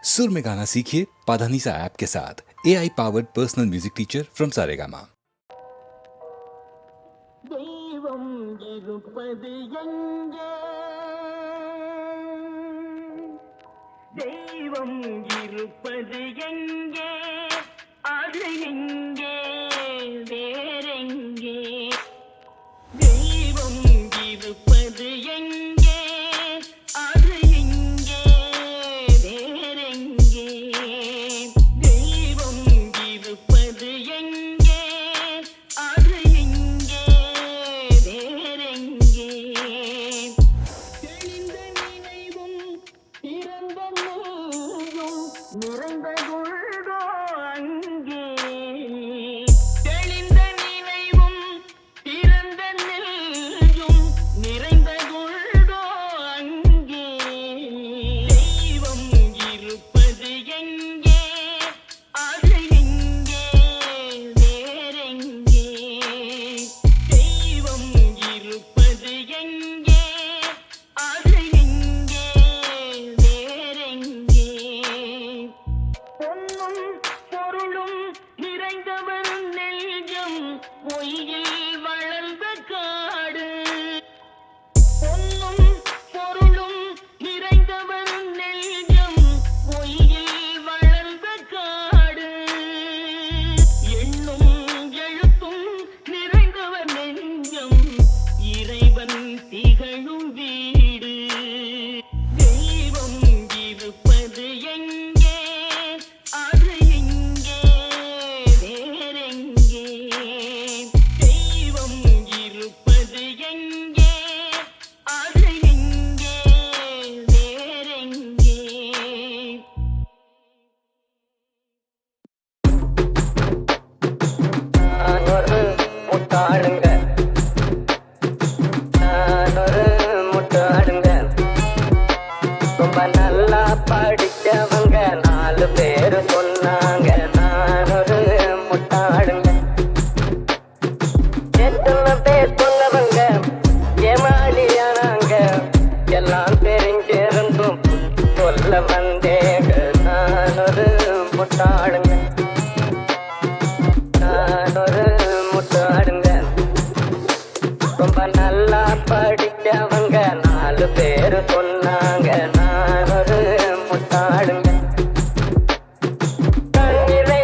सुर में गाना सीखिए पाधानीसा ऐप के साथ। AI powered personal music teacher from Saregama. தெய்வம் இருப்பது எங்கே? தெய்வம் இருப்பது எங்கே? அது எங்கே? வேறெங்கே? தெய்வம் இருப்பது எங்கே? அது எங்கே? வேறெங்கே? தெய்வம் இருப்பது எங்கே? அது எங்கே? வேறெங்கே? தெளிந்த நினைவும் பிறந்த நெய்யும் நிறைந்ததுள்ளதோ அங்கே? தெளிந்த நினைவும் பிறந்த நெய்யும் நிறைந்ததுள்ளதோ அங்கே? தெய்வம் இருப்பது எங்கே? அது எங்கே? வேறெங்கே? தெய்வம் இருப்பது எங்கே? அது எங்கே? வேறெங்கே? பொன்னும் பொருளும் நிறைந்தவன் நெஞ்சம் பொய்யில் வளர்ந்த காடு. பொன்னும் பொருளும் நிறைந்தவன் நெஞ்சம் பொய்யில் வளர்ந்த காடு. எண்ணும் எழுத்தும் நிறைந்தவன் நெஞ்சம் இறைவன் திகழும் வீடு. தெய்வம் இருப்பது எங்கே? அது எங்கே? வேறெங்கே? தெய்வம் இருப்பது எங்கே? அது எங்கே? வேறெங்கே? நான் ஒரு முட்டாளுங்க, நான் ஒரு முட்டாளுங்க. ரொம்ப நல்லா படிச்சவங்க 4 பேரு சொன்னாங்க. நான் ஒரு முட்டாளுங்க. எத்தனை பேர் சொன்னவங்க ஏமாளியானாங்க. எல்லாம் தெரிஞ்சிருந்தும் சொல்ல வந்தேங்க. நான் ஒரு முட்டாளுங்க, நான் ஒரு முட்டாளுங்க. ரொம்ப நல்லா படிச்சவங்க 4 பேரு சொன்னாங்க. நான் ஒரு முட்டாளுங்க. கண்ணிரை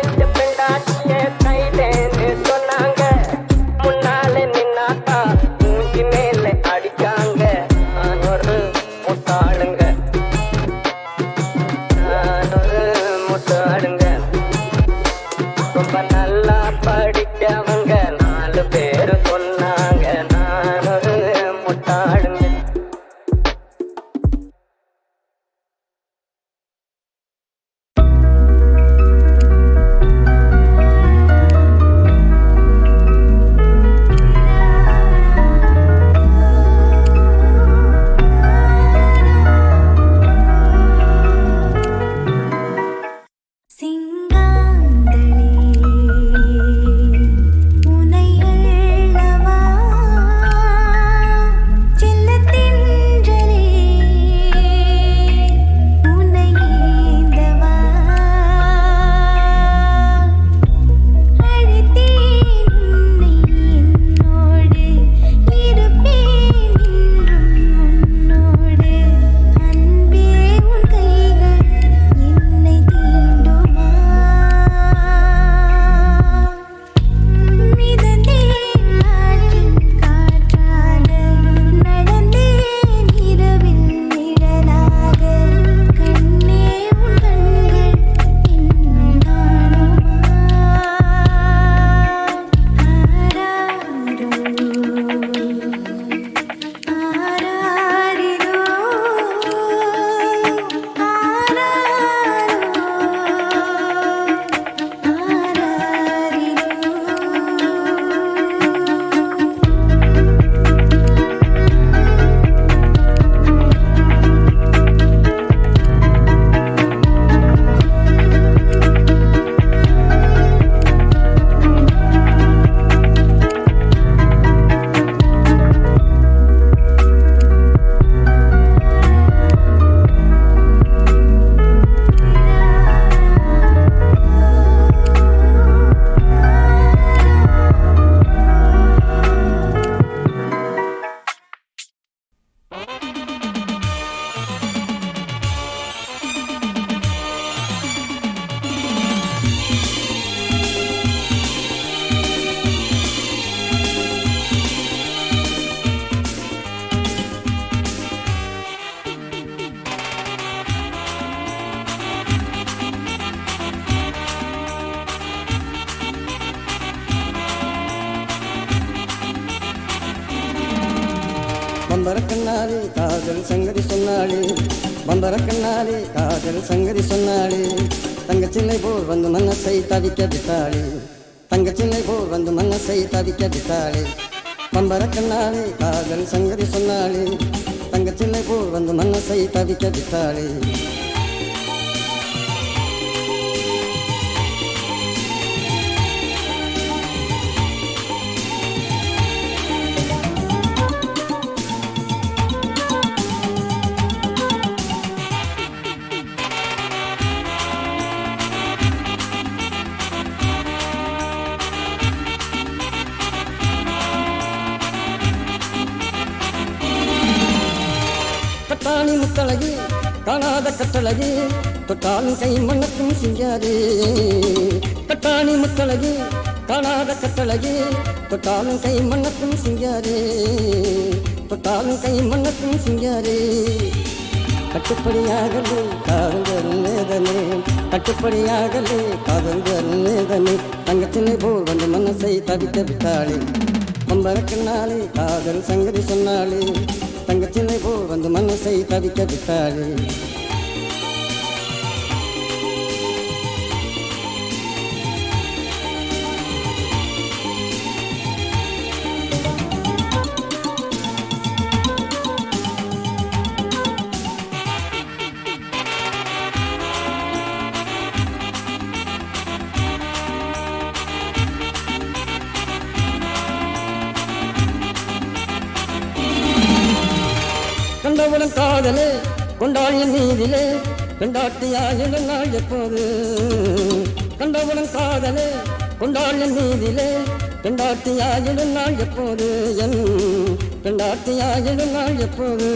கண்ணாலே காதல் சங்கதி சொன்னாளே, பம்பர கண்ணாலே காதல் சங்கதி சொன்னாளே, தங்கச்சில்லை போல் வந்து மனசை தவிக்க விட்டாளே, தங்கச்சில்லை போல் வந்து மனசை தவிக்க விட்டாளே, பம்பர கண்ணாலே காதல் சங்கதி சொன்னாளே, தங்கச்சில்லை போல் வந்து மனசை தவிக்க விட்டாளே. கட்டாணி முத்தழகி காணாத கட்டழகி, தொட்டாலும் கை மண்ணக்கும் சிங்காரே, கட்டாணி முத்தழகி காணாத கட்டழகி, தொட்டாலும் கை மண்ணக்கும் சிங்காரே, தொட்டாலும் கை மண்ணக்கும் சிங்காரே. கட்டுப்படியாகலே காதல் வேதனை, கட்டுப்படியாகலே காதல் வேதனை, தங்கச்சினை போல் வந்து மனசை தவிக்க விட்டாளே, பம்பர கண்ணாலே காதல் சங்கதி சொன்னாளே, தங்கச்சினை போல் வந்து மனசை தவிக்க விட்டாளே. கண்டவுடன் காதலே கொண்டாடியின் நீதிலே, பெண்டாட்டியாயின நாள் எப்போது, கண்டவுடன் காதலே கொண்டாடியின் நீதிலே, பெண்டாட்டியாயின நாள் எப்போது, என் பெண்டாட்டியாயின நாள் எப்போது.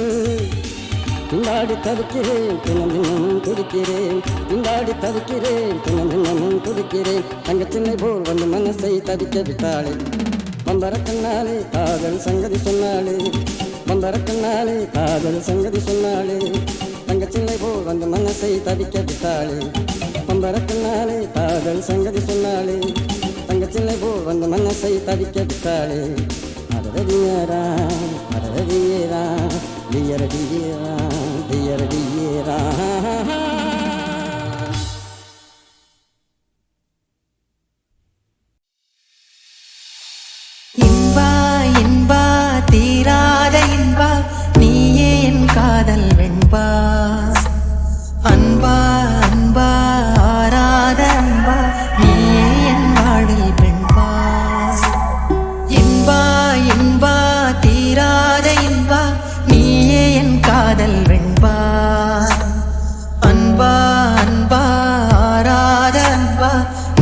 பின்னாடி தவிக்கிறேன் தினம் தினமும் துடிக்கிறேன், பின்னாடி தவிக்கிறேன் தினம் தினமும் துடிக்கிறேன், தங்கச்சின்னை போல் வந்து மனசை தவிக்க விட்டாளே, பம்பர கண்ணாலே காதல் சங்கதி சொன்னாளே, பம்பர கண்ணாலே காதல் சங்கதி சொன்னாளே, தங்கச்சில்லை போல் வந்து மனசை தவிக்க விட்டாளே, பம்பர கண்ணாலே காதல் சங்கதி சொன்னாளே, தங்கச்சில்லை போல் வந்து மனசை தவிக்க விட்டாளே. மரடியரா மரடியரா டியரடியரா டியரடியரா. இன்பா இன்பா தீராத இன்பா, நீயே என் காதல் வெண்பா, அன்பா அன்பா ஆராத அன்பா, நீயே என் வாழில் பெண்பா. இன்பா இன்பா தீராத இன்பா, நீயே என் காதல் வெண்பா, அன்பா அன்பா ஆராத அன்பா,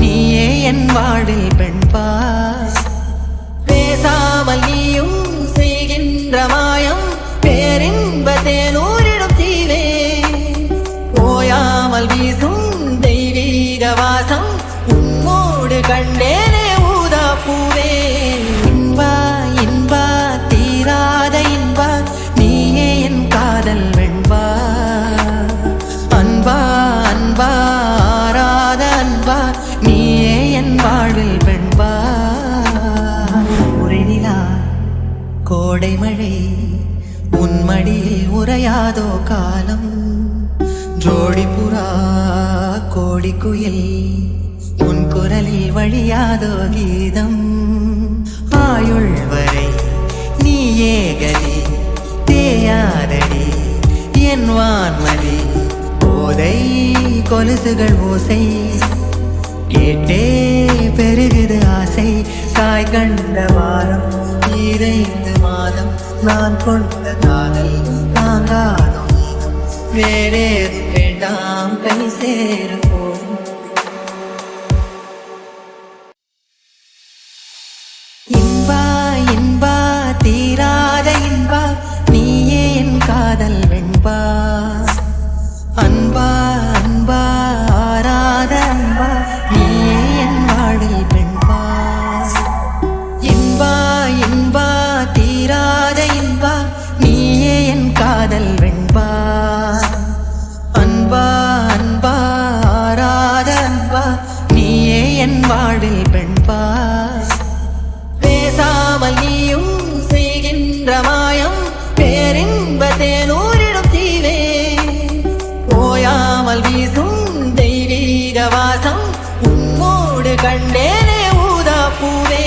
நீயே என் வாழில் பெண்பா. பேசாமல் நீயும் செய்கின்ற மாயம், பேரின்பத்தேனூரிடும் தீவே, ஓயாமல் வீசும் தெய்வீக வாசம், உன்னோடு கண்டேனே ஊதா பூவே. இன்பா இன்பா தீராத இன்பா, நீயே என் காதல் வெண்பா, அன்பா அன்பா ஆராத அன்பா, நீயே என் வாழ்வில் பெண்பா. கோடை மழை உன்மடியில் உறையாதோ காலம், ஜோடி புறா கோடி குயில் உன் குரலில் வழியாதோ கீதம். ஆயுள் வரை நீயே கதி தேயாதடி என் வான்மதி, போதை கொலுசுகள் ஓசை கேட்டே பெருகுது ஆசை. தாய் கண்ட வாரம் 5 மாதம் நான் கொண்ட காதல் தாங்காதோ நீதம், வேறேதும் வேண்டாம் கை சேருவோம். இன்பா இன்பா தீராத இன்பா, நீயே என் காதல் வெண்பா, அன்பா அன்பா ஆராத அன்பா, நீயே என் வாழில் பெண்பா. இன்பா இன்பா தீராத இன்பா, நீயே என் காதல் வெண்பா, அன்பா அன்பா கண்டேனே ஊதா பூவே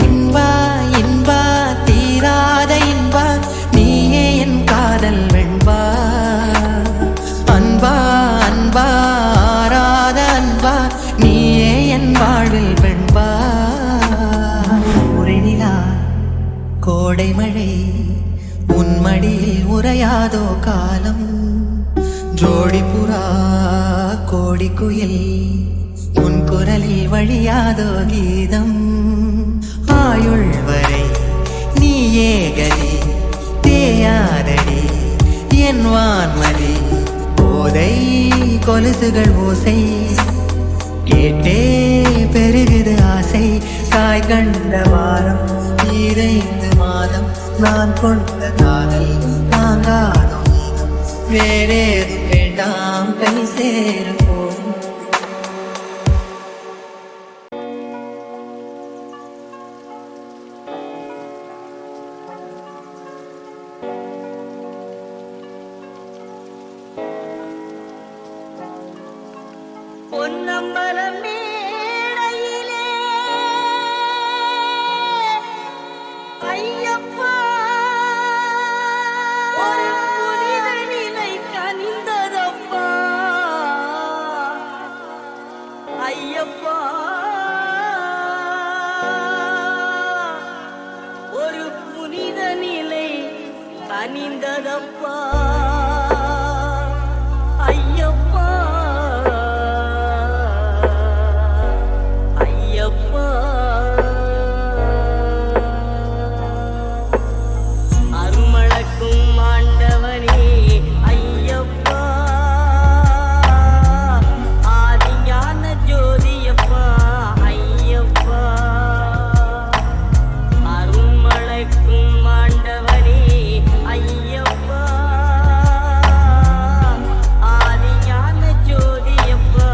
இன்பா இன்பா தீராத இன்பா நீயே என் காதல் வெண்பா அன்பா அன்பா ஆராத அன்பா நீயே என் வாழ்வில் வெண்பா ஒரு நிலா கோடை மழை உன்மடியில் உறையாதோ காலம் ஜோடி புறா கோடி குயில் உன் குரலில் வழியாதோ கீதம் ஆயுள் வரை நீயே கதி தேயாதடி என் வான்மதி போதை கொலுசுகள் ஓசை கேட்டே பெருகுது ஆசை தாய் கண்ட வாரம் 5 மாதம் நான் கொண்ட காதல் தாங்காதோ வேறேது வேண்டாம் கை சேரும் பொன்னம்பலம் மேடையிலே ஐயப்பா ஒரு புனித நிலை கனிந்ததப்பா ஐயப்பா ஒரு புனித நிலை கனிந்ததப்பா ஐயப்பா அருமளக்கும் ஆண்டவனே ஐயப்பா ஆதிஞான ஜோதியப்பா ஐயப்பா அருமளக்கும் ஆண்டவனே ஐயப்பா ஆதிஞான ஜோதியப்பா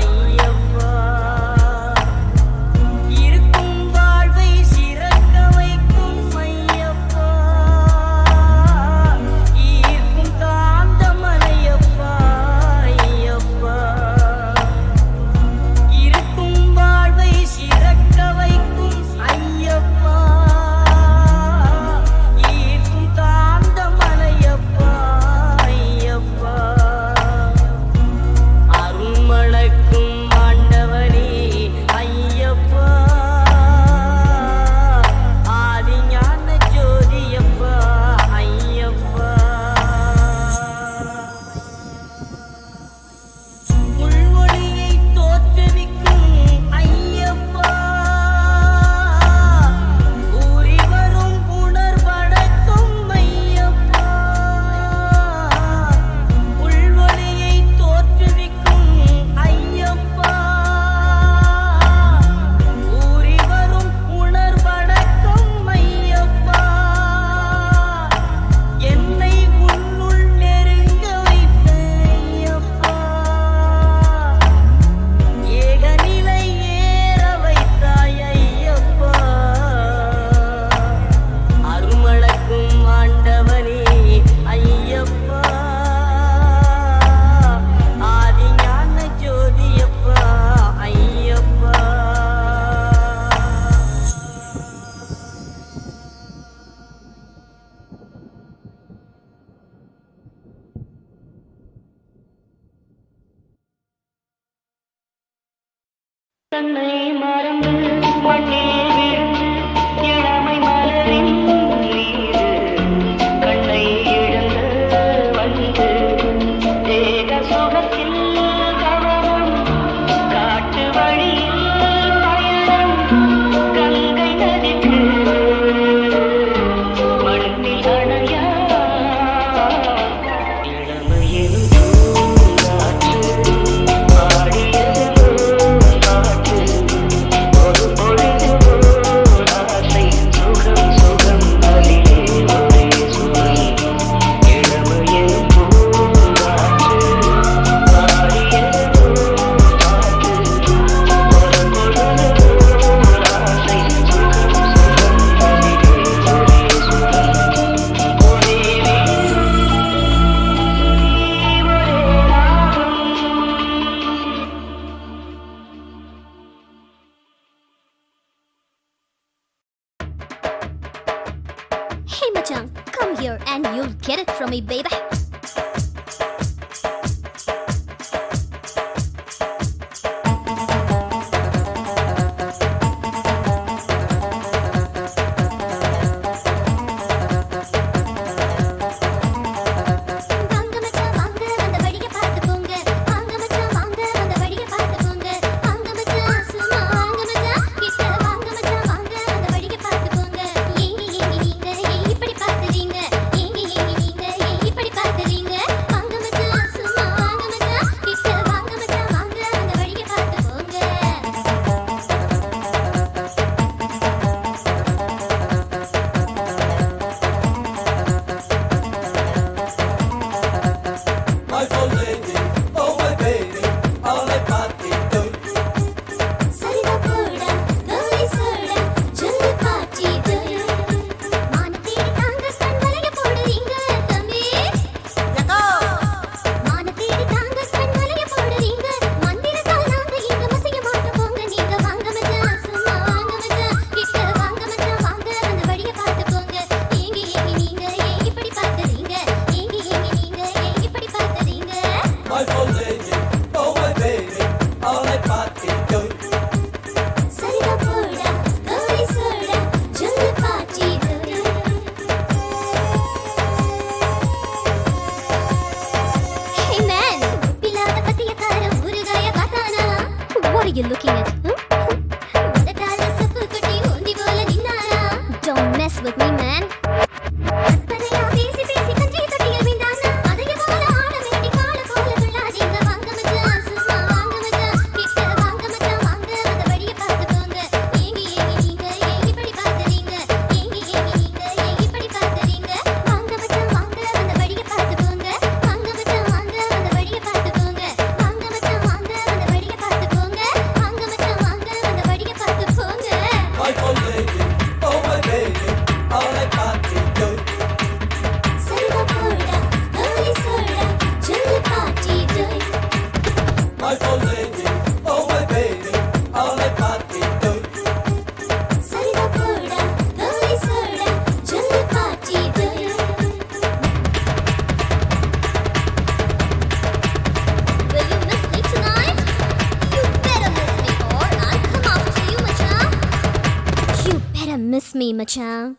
ஐயப்பா இருக்கும் வாழ்வை சிறக்க வைக்கும் ஐயப்பா ஈர்க்கும் காந்தமலையப்பா ஐயப்பா இருக்கும் வாழ்வை சிறக்க வைக்கும் ஐயப்பா ஈர்க்கும் காந்தமலையப்பா ஐயப்பா அருள்மளக்கும் ஆண்டவனே ஐயப்பா ஆதிஞான ஜோதியப்பா ஐயப்பா உள்வொளியை தோற்றுவிக்கும் ஐயப்பா ஊறி வரும் உணர்வடக்கும் ஐயப்பா உள்வொளியை தோற்றுவிக்கும் ஐயப்பா ஊறி வரும் உணர்வடக்கும் ஐயப்பா என்னை உன்னுள் நெருங்க வைத்த ஐயப்பா ஏகநிலை ஏற வைத்தாய் ஐயப்பா அருமளக்கும் ஆண்டவனே ஐயப்பா ஆதிஞான ஜோதியப்பா ஐயப்பா தன்னை மறந்து மண்ணில் விழுந்து இளமை மலரின் மீது கண்ணை இழந்து வந்து தேக சுகத்தில் கவனம் காட்டு வழியில் பயணம் கங்கை நதிக்கு மண்ணில் அணையா இளமையிலும் பூங்காற்று பாடியது காற்று ஒரு பொழுது here and you'll get it from me, baby. What are you looking at? Don't mess with me, man. Miss me, Machan.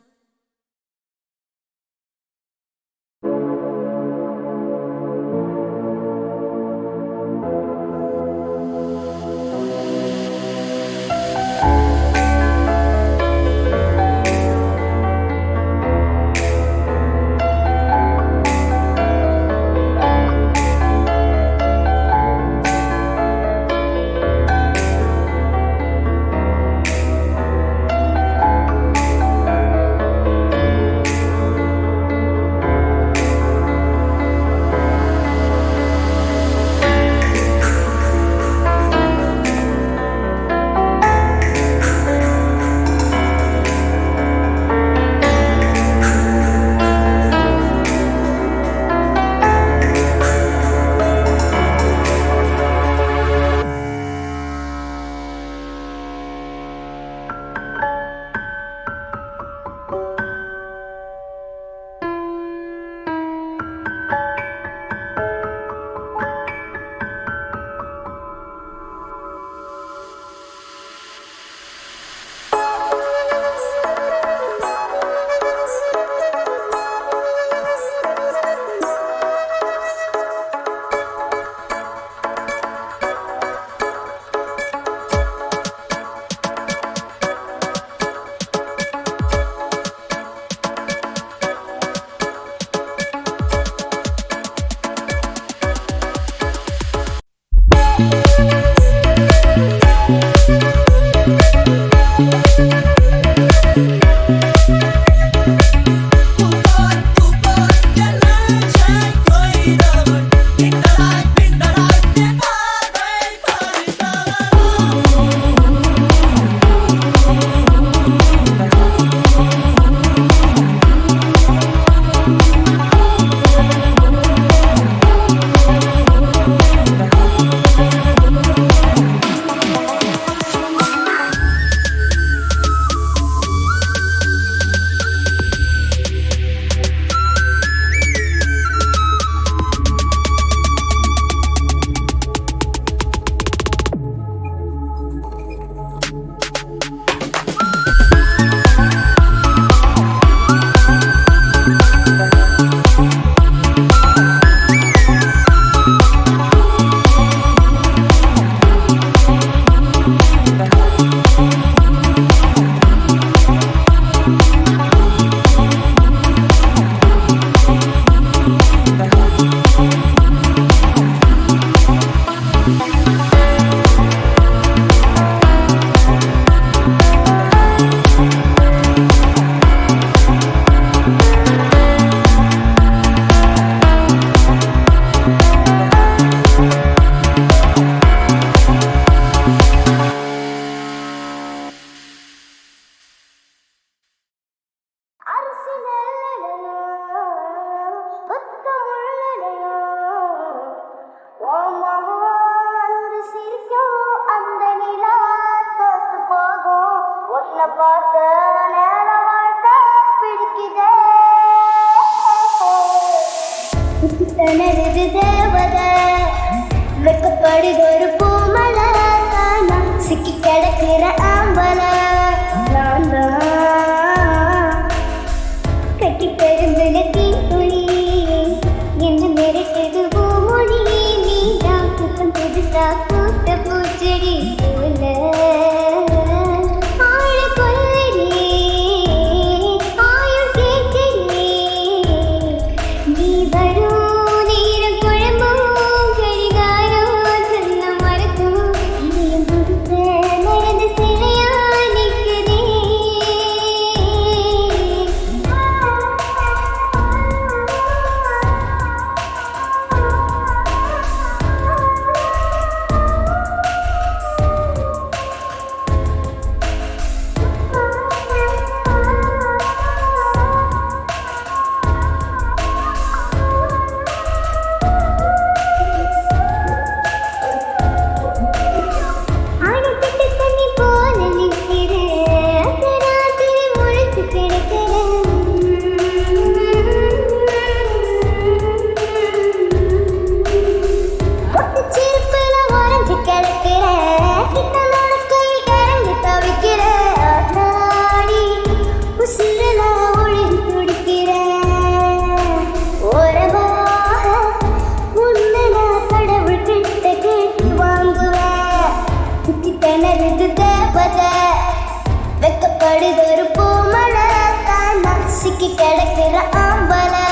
வெக்கப்படுதொரு Poomalai தானா சிக்கி கிடக்கிற ஆம்பலை நான் தான் கட்டி பெருந்துல தீக்குழி என்று மிரட்டது பூமொழி நீதான் புத்தம் புதுசா பூத்த பூச்செடி போல ஆழ கொல்லடி ஆயுள் கேட்கிறே நீ வரும் நேரம் குழம்பும் கடிகாரம் சொல்ல மறக்கும் இனியும் கொடுத்த நடந்த சிலையா நிற்கிறேன் ஆனப்பட்ட தண்ணி போல நிற்கிறேன் ராத்திரி முழித்து கிடக்கிறேன் சிரிப்புல உறைஞ்சு கிடக்கிறேன் கிட்டனோட கை கரண்டு தவிக்கிறேன் ஆத்தாடி உசுரல ஒழுங்கி துடிக்கிறேன் ஓரமாக உன்னை நான் கடவுள் கிட்ட கேட்டு வாங்குவேன் சுத்தி திணறுது தேவதை வெக்கப்படுதொரு பூமலை தானா சிக்கி கிடக்கிற ஆம்பலை